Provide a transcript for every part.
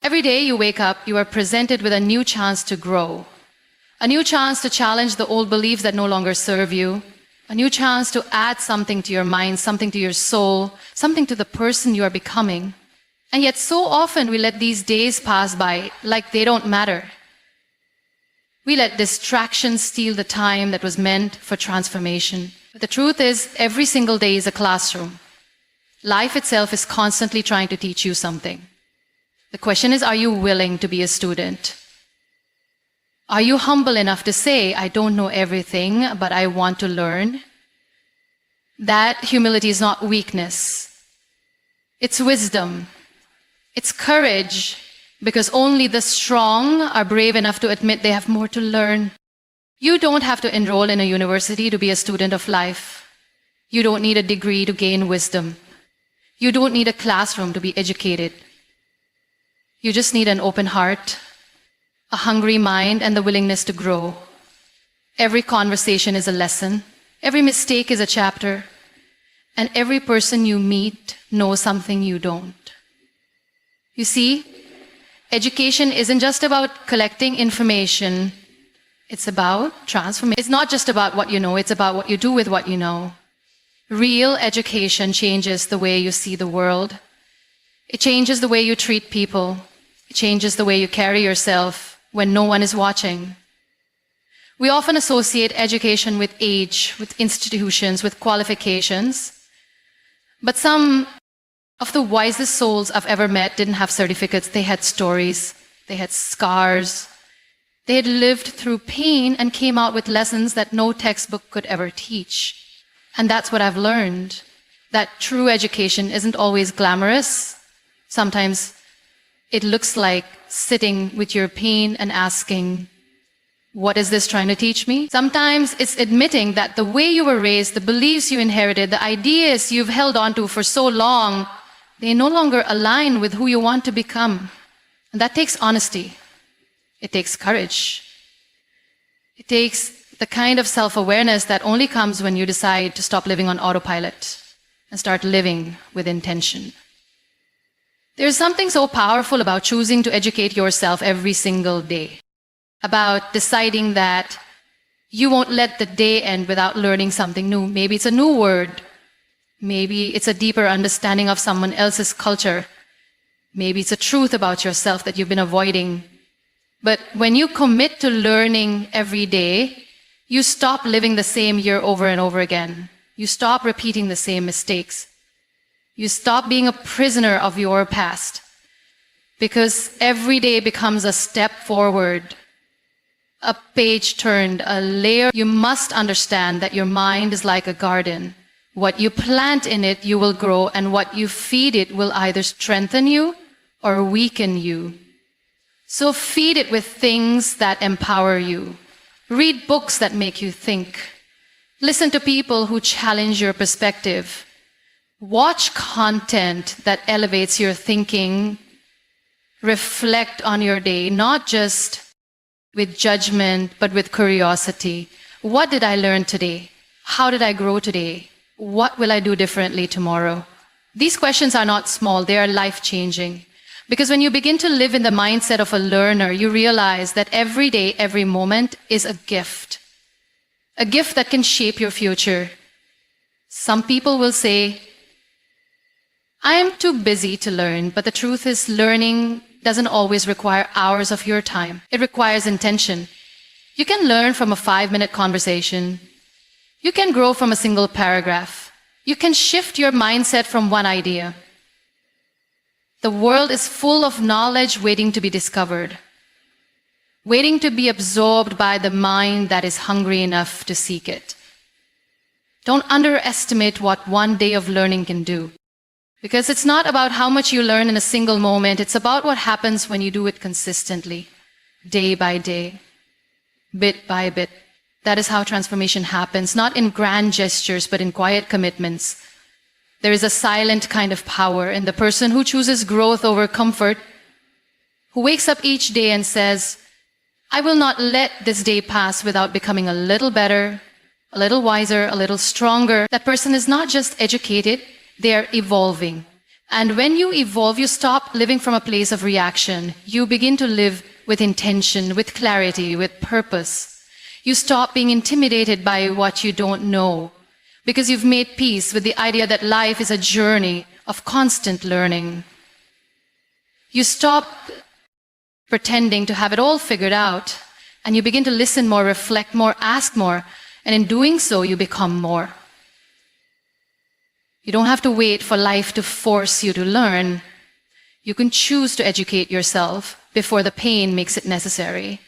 Every day you wake up, you are presented with a new chance to grow, a new chance to challenge the old beliefs that no longer serve you, a new chance to add something to your mind, something to your soul, something to the person you are becoming. And yet so often we let these days pass by like they don't matter. We let distractions steal the time that was meant for transformation. But the truth is, every single day is a classroom. Life itself is constantly trying to teach you something. The question is, are you willing to be a student? Are you humble enough to say, I don't know everything, but I want to learn? That humility is not weakness. It's wisdom. It's courage, because only the strong are brave enough to admit they have more to learn. You don't have to enroll in a university to be a student of life. You don't need a degree to gain wisdom. You don't need a classroom to be educated. You just need an open heart, a hungry mind, and the willingness to grow. Every conversation is a lesson. Every mistake is a chapter. And every person you meet knows something you don't. You see, education isn't just about collecting information. It's about transformation. It's not just about what you know, it's about what you do with what you know. Real education changes the way you see the world. It changes the way you treat people. It changes the way you carry yourself when no one is watching. We often associate education with age, with institutions, with qualifications. But some of the wisest souls I've ever met didn't have certificates. They had stories. They had scars. They had lived through pain and came out with lessons that no textbook could ever teach. And that's what I've learned, that true education isn't always glamorous. Sometimes it looks like sitting with your pain and asking, what is this trying to teach me? Sometimes it's admitting that the way you were raised, the beliefs you inherited, the ideas you've held on to for so long, they no longer align with who you want to become. And that takes honesty. It takes courage. It takes the kind of self-awareness that only comes when you decide to stop living on autopilot and start living with intention. There's something so powerful about choosing to educate yourself every single day, about deciding that you won't let the day end without learning something new. Maybe it's a new word. Maybe it's a deeper understanding of someone else's culture. Maybe it's a truth about yourself that you've been avoiding. But when you commit to learning every day, you stop living the same year over and over again. You stop repeating the same mistakes. You stop being a prisoner of your past, because every day becomes a step forward, a page turned, a layer. You must understand that your mind is like a garden. What you plant in it, you will grow, and what you feed it will either strengthen you or weaken you. So feed it with things that empower you. Read books that make you think. Listen to people who challenge your perspective. Watch content that elevates your thinking. Reflect on your day, not just with judgment, but with curiosity. What did I learn today? How did I grow today? What will I do differently tomorrow? These questions are not small, they are life-changing. Because when you begin to live in the mindset of a learner, you realize that every day, every moment is a gift that can shape your future. Some people will say, I am too busy to learn, but the truth is learning doesn't always require hours of your time. It requires intention. You can learn from a 5-minute conversation. You can grow from a single paragraph. You can shift your mindset from one idea. The world is full of knowledge waiting to be discovered, waiting to be absorbed by the mind that is hungry enough to seek it. Don't underestimate what one day of learning can do. Because it's not about how much you learn in a single moment, it's about what happens when you do it consistently, day by day, bit by bit. That is how transformation happens, not in grand gestures, but in quiet commitments. There is a silent kind of power in the person who chooses growth over comfort, who wakes up each day and says, I will not let this day pass without becoming a little better, a little wiser, a little stronger. That person is not just educated, they are evolving. And when you evolve, you stop living from a place of reaction. You begin to live with intention, with clarity, with purpose. You stop being intimidated by what you don't know, because you've made peace with the idea that life is a journey of constant learning. You stop pretending to have it all figured out, and you begin to listen more, reflect more, ask more, and in doing so, you become more. You don't have to wait for life to force you to learn. You can choose to educate yourself before the pain makes it necessary.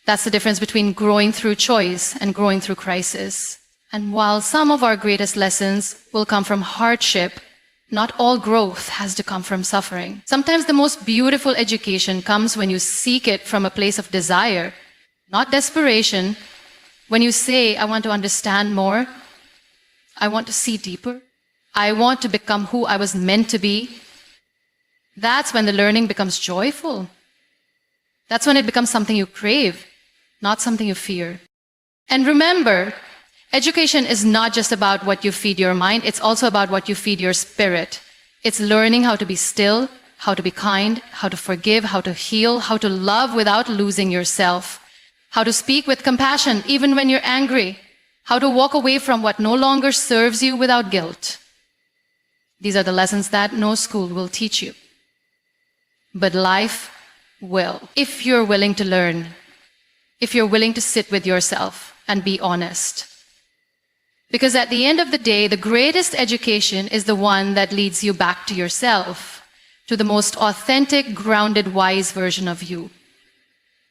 That's the difference between growing through choice and growing through crisis. And while some of our greatest lessons will come from hardship, not all growth has to come from suffering. Sometimes the most beautiful education comes when you seek it from a place of desire, not desperation. When you say, I want to understand more, I want to see deeper, I want to become who I was meant to be, that's when the learning becomes joyful. That's when it becomes something you crave, not something you fear. And remember, education is not just about what you feed your mind, it's also about what you feed your spirit. It's learning how to be still, how to be kind, how to forgive, how to heal, how to love without losing yourself, how to speak with compassion even when you're angry, how to walk away from what no longer serves you without guilt. These are the lessons that no school will teach you. But life will, if you're willing to learn, if you're willing to sit with yourself and be honest. Because at the end of the day, the greatest education is the one that leads you back to yourself, to the most authentic, grounded, wise version of you.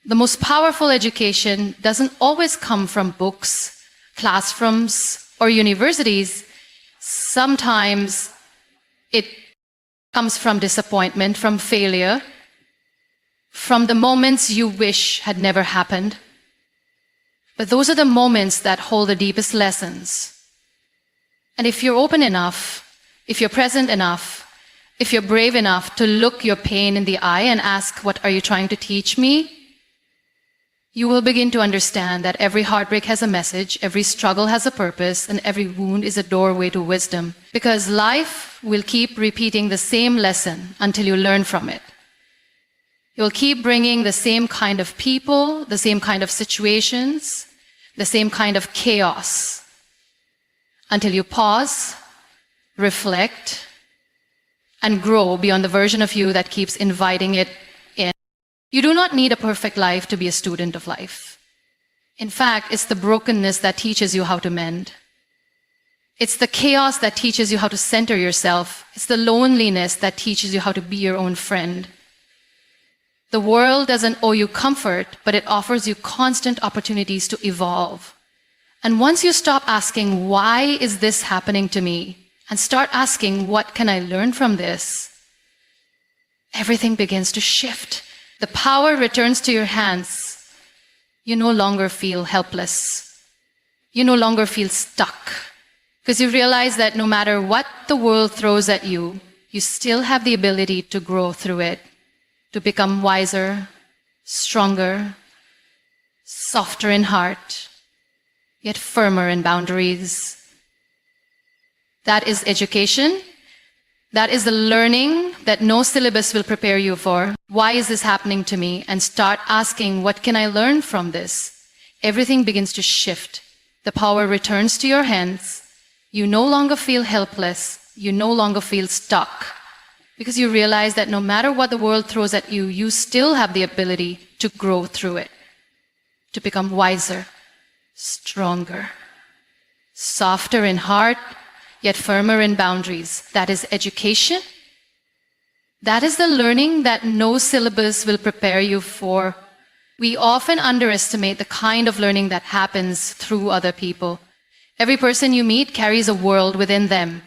The most powerful education doesn't always come from books, classrooms, or universities. Sometimes it comes from disappointment, from failure, from the moments you wish had never happened. But those are the moments that hold the deepest lessons. And if you're open enough, if you're present enough, if you're brave enough to look your pain in the eye and ask, what are you trying to teach me? You will begin to understand that every heartbreak has a message, every struggle has a purpose, and every wound is a doorway to wisdom. Because life will keep repeating the same lesson until you learn from it. You'll keep bringing the same kind of people, the same kind of situations, the same kind of chaos, until you pause, reflect, and grow beyond the version of you that keeps inviting it in. You do not need a perfect life to be a student of life. In fact, it's the brokenness that teaches you how to mend. It's the chaos that teaches you how to center yourself. It's the loneliness that teaches you how to be your own friend. The world doesn't owe you comfort, but it offers you constant opportunities to evolve. And once you stop asking, why is this happening to me? And start asking, what can I learn from this? Everything begins to shift. The power returns to your hands. You no longer feel helpless. You no longer feel stuck. Because you realize that no matter what the world throws at you, you still have the ability to grow through it, to become wiser, stronger, softer in heart, yet firmer in boundaries. That is education. That is the learning that no syllabus will prepare you for. Why is this happening to me? And start asking, what can I learn from this? Everything begins to shift. The power returns to your hands. You no longer feel helpless. You no longer feel stuck. Because you realize that no matter what the world throws at you, you still have the ability to grow through it, to become wiser, stronger, softer in heart, yet firmer in boundaries. That is education. That is the learning that no syllabus will prepare you for. We often underestimate the kind of learning that happens through other people. Every person you meet carries a world within them.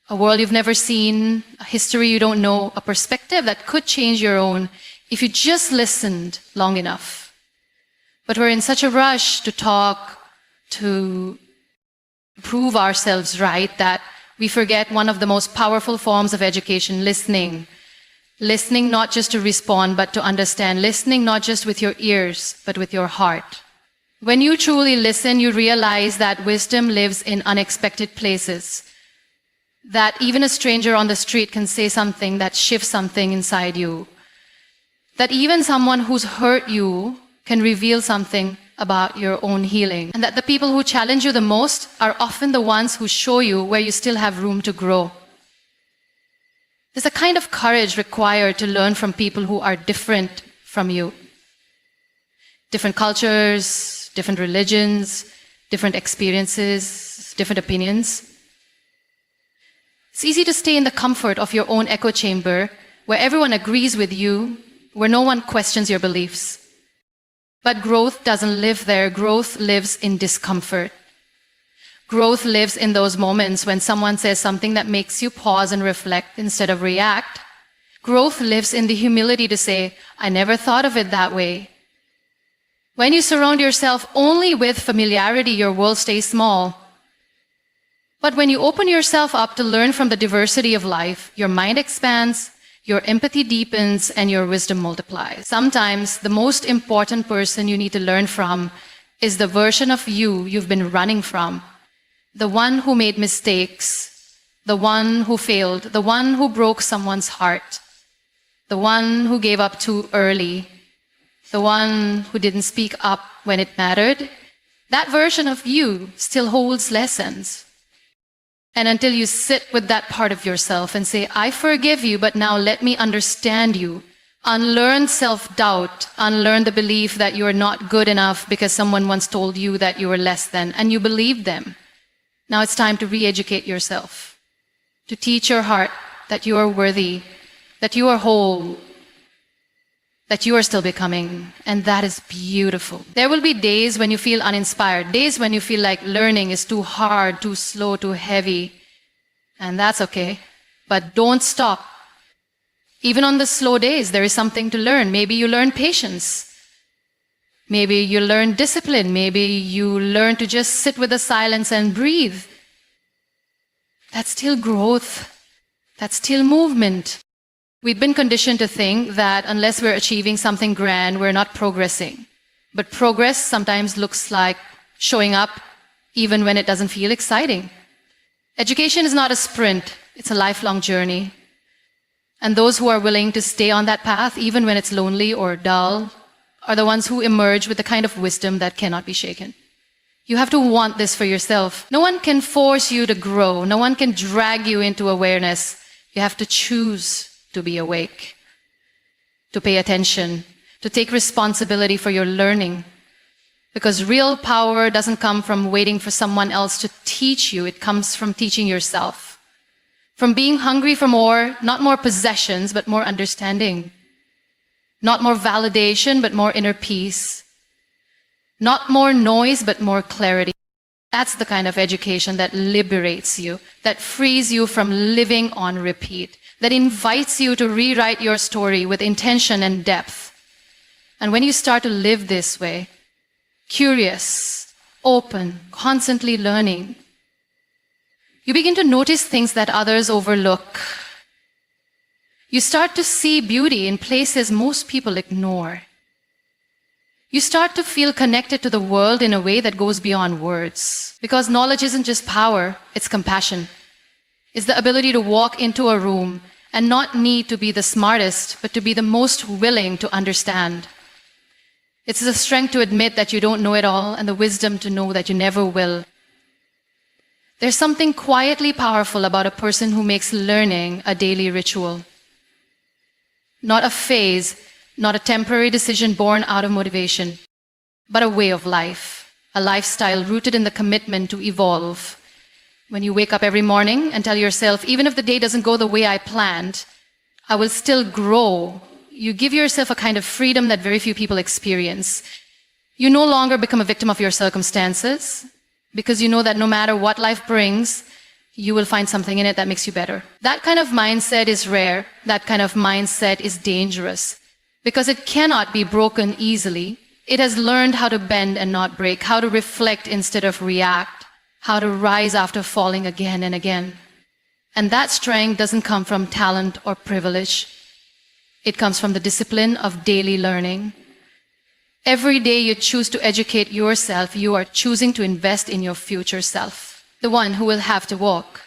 A world you've never seen, a history you don't know, a perspective that could change your own if you just listened long enough. But we're in such a rush to talk, to prove ourselves right, that we forget one of the most powerful forms of education, listening. Listening not just to respond, but to understand. Listening not just with your ears, but with your heart. When you truly listen, you realize that wisdom lives in unexpected places. That even a stranger on the street can say something that shifts something inside you. That even someone who's hurt you can reveal something about your own healing. And that the people who challenge you the most are often the ones who show you where you still have room to grow. There's a kind of courage required to learn from people who are different from you. Different cultures, different religions, different experiences, different opinions. It's easy to stay in the comfort of your own echo chamber where everyone agrees with you, where no one questions your beliefs. But growth doesn't live there. Growth lives in discomfort. Growth lives in those moments when someone says something that makes you pause and reflect instead of react. Growth lives in the humility to say, I never thought of it that way. When you surround yourself only with familiarity, your world stays small. But when you open yourself up to learn from the diversity of life, your mind expands, your empathy deepens, and your wisdom multiplies. Sometimes the most important person you need to learn from is the version of you you've been running from. The one who made mistakes, the one who failed, the one who broke someone's heart, the one who gave up too early, the one who didn't speak up when it mattered. That version of you still holds lessons. And until you sit with that part of yourself and say, I forgive you, but now let me understand you. Unlearn self-doubt, unlearn the belief that you are not good enough because someone once told you that you were less than, and you believed them. Now it's time to re-educate yourself, to teach your heart that you are worthy, that you are whole, that you are still becoming, and that is beautiful. There will be days when you feel uninspired, days when you feel like learning is too hard, too slow, too heavy, and that's okay. But don't stop. Even on the slow days, there is something to learn. Maybe you learn patience. Maybe you learn discipline. Maybe you learn to just sit with the silence and breathe. That's still growth. That's still movement. We've been conditioned to think that unless we're achieving something grand, we're not progressing. But progress sometimes looks like showing up even when it doesn't feel exciting. Education is not a sprint, it's a lifelong journey. And those who are willing to stay on that path, even when it's lonely or dull, are the ones who emerge with the kind of wisdom that cannot be shaken. You have to want this for yourself. No one can force you to grow. No one can drag you into awareness. You have to choose to be awake, to pay attention, to take responsibility for your learning. Because real power doesn't come from waiting for someone else to teach you. It comes from teaching yourself. From being hungry for more, not more possessions, but more understanding. Not more validation, but more inner peace. Not more noise, but more clarity. That's the kind of education that liberates you, that frees you from living on repeat, that invites you to rewrite your story with intention and depth. And when you start to live this way, curious, open, constantly learning, you begin to notice things that others overlook. You start to see beauty in places most people ignore. You start to feel connected to the world in a way that goes beyond words. Because knowledge isn't just power, it's compassion. It's the ability to walk into a room and not need to be the smartest, but to be the most willing to understand. It's the strength to admit that you don't know it all and the wisdom to know that you never will. There's something quietly powerful about a person who makes learning a daily ritual. Not a phase, not a temporary decision born out of motivation, but a way of life, a lifestyle rooted in the commitment to evolve. When you wake up every morning and tell yourself, even if the day doesn't go the way I planned, I will still grow. You give yourself a kind of freedom that very few people experience. You no longer become a victim of your circumstances because you know that no matter what life brings, you will find something in it that makes you better. That kind of mindset is rare. That kind of mindset is dangerous because it cannot be broken easily. It has learned how to bend and not break, how to reflect instead of react, how to rise after falling again and again. And that strength doesn't come from talent or privilege. It comes from the discipline of daily learning. Every day you choose to educate yourself, you are choosing to invest in your future self, the one who will have to walk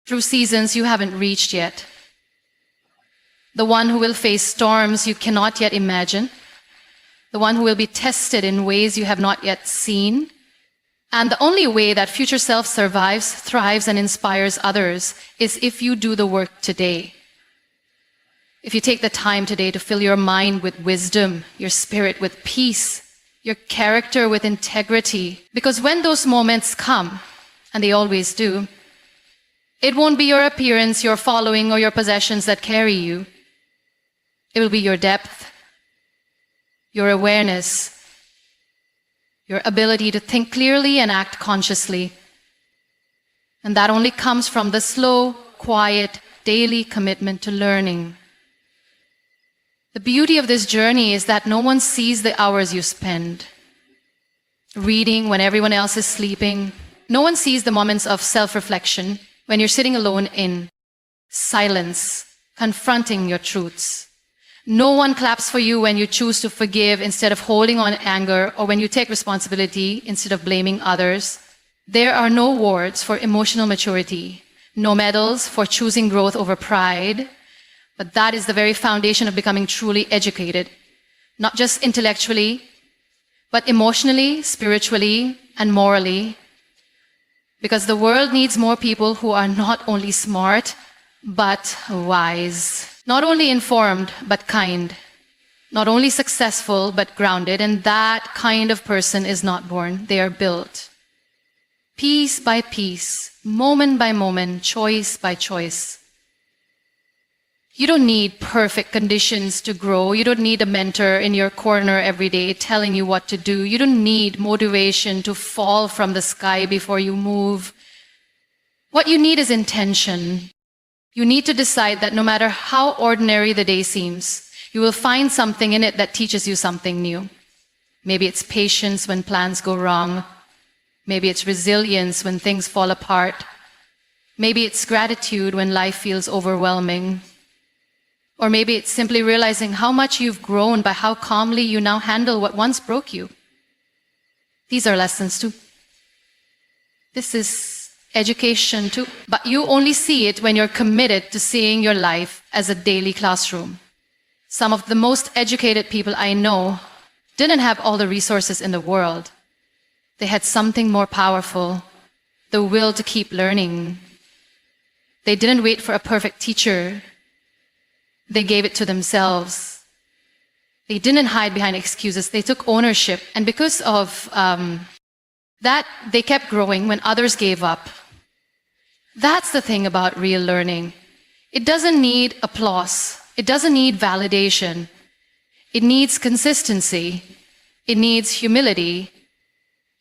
through seasons you haven't reached yet. The one who will face storms you cannot yet imagine. The one who will be tested in ways you have not yet seen. And the only way that future self survives, thrives, and inspires others is if you do the work today. If you take the time today to fill your mind with wisdom, your spirit with peace, your character with integrity. Because when those moments come, and they always do, it won't be your appearance, your following, or your possessions that carry you. It will be your depth, your awareness, your ability to think clearly and act consciously. And that only comes from the slow, quiet, daily commitment to learning. The beauty of this journey is that no one sees the hours you spend reading when everyone else is sleeping. No one sees the moments of self-reflection when you're sitting alone in silence, confronting your truths. No one claps for you when you choose to forgive instead of holding on anger, or when you take responsibility instead of blaming others. There are no awards for emotional maturity, no medals for choosing growth over pride, but that is the very foundation of becoming truly educated, not just intellectually, but emotionally, spiritually, and morally. Because the world needs more people who are not only smart, but wise. Not only informed, but kind. Not only successful, but grounded. And that kind of person is not born, they are built. Piece by piece, moment by moment, choice by choice. You don't need perfect conditions to grow. You don't need a mentor in your corner every day telling you what to do. You don't need motivation to fall from the sky before you move. What you need is intention. You need to decide that no matter how ordinary the day seems, you will find something in it that teaches you something new. Maybe it's patience when plans go wrong. Maybe it's resilience when things fall apart. Maybe it's gratitude when life feels overwhelming. Or maybe it's simply realizing how much you've grown by how calmly you now handle what once broke you. These are lessons too. This is education too. But you only see it when you're committed to seeing your life as a daily classroom. Some of the most educated people I know didn't have all the resources in the world. They had something more powerful, the will to keep learning. They didn't wait for a perfect teacher. They gave it to themselves. They didn't hide behind excuses. They took ownership. And because of that, they kept growing when others gave up. That's the thing about real learning. It doesn't need applause. It doesn't need validation. It needs consistency. It needs humility.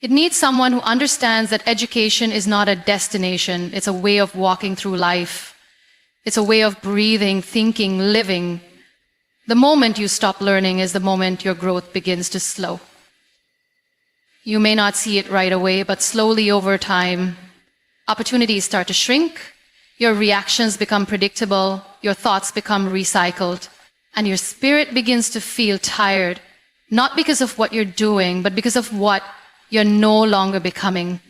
It needs someone who understands that education is not a destination. It's a way of walking through life. It's a way of breathing, thinking, living. The moment you stop learning is the moment your growth begins to slow. You may not see it right away, but slowly over time, opportunities start to shrink, your reactions become predictable, your thoughts become recycled, and your spirit begins to feel tired, not because of what you're doing, but because of what you're no longer becoming.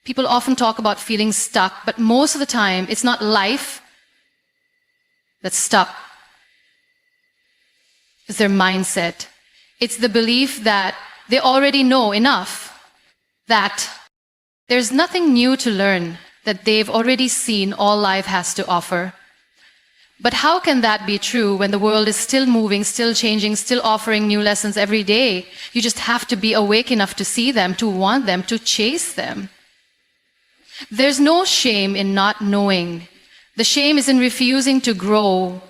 People often talk about feeling stuck, but most of the time, it's not life that's stuck. It's their mindset. It's the belief that they already know enough, that there's nothing new to learn, that they've already seen all life has to offer. But how can that be true when the world is still moving, still changing, still offering new lessons every day? You just have to be awake enough to see them, to want them, to chase them. There's no shame in not knowing. The shame is in refusing to grow,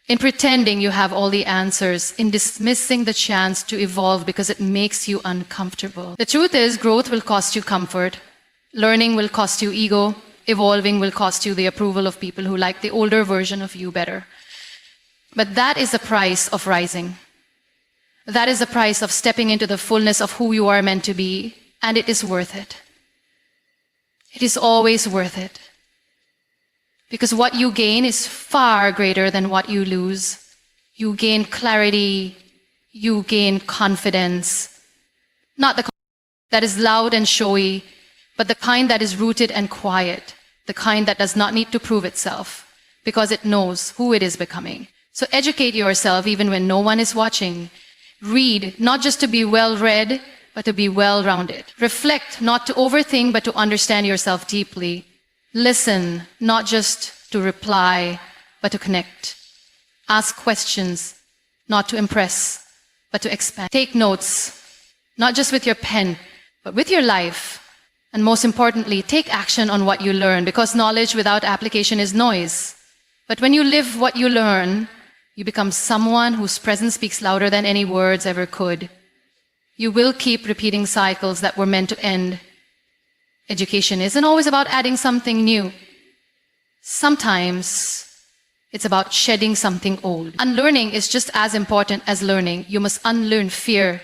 in pretending you have all the answers, in dismissing the chance to evolve because it makes you uncomfortable. The truth is, growth will cost you comfort. Learning will cost you ego. Evolving will cost you the approval of people who like the older version of you better. But that is the price of rising. That is the price of stepping into the fullness of who you are meant to be, and it is worth it. It is always worth it. Because what you gain is far greater than what you lose. You gain clarity, you gain confidence. Not the that is loud and showy, but the kind that is rooted and quiet. the kind that does not need to prove itself, because it knows who it is becoming. So educate yourself even when no one is watching. Read, not just to be well-read, but to be well-rounded. Reflect, not to overthink, but to understand yourself deeply. Listen, not just to reply, but to connect. Ask questions, not to impress, but to expand. Take notes, not just with your pen, but with your life. And most importantly, take action on what you learn, because knowledge without application is noise. But when you live what you learn, you become someone whose presence speaks louder than any words ever could. You will keep repeating cycles that were meant to end. Education isn't always about adding something new. Sometimes it's about shedding something old. Unlearning is just as important as learning. You must unlearn fear,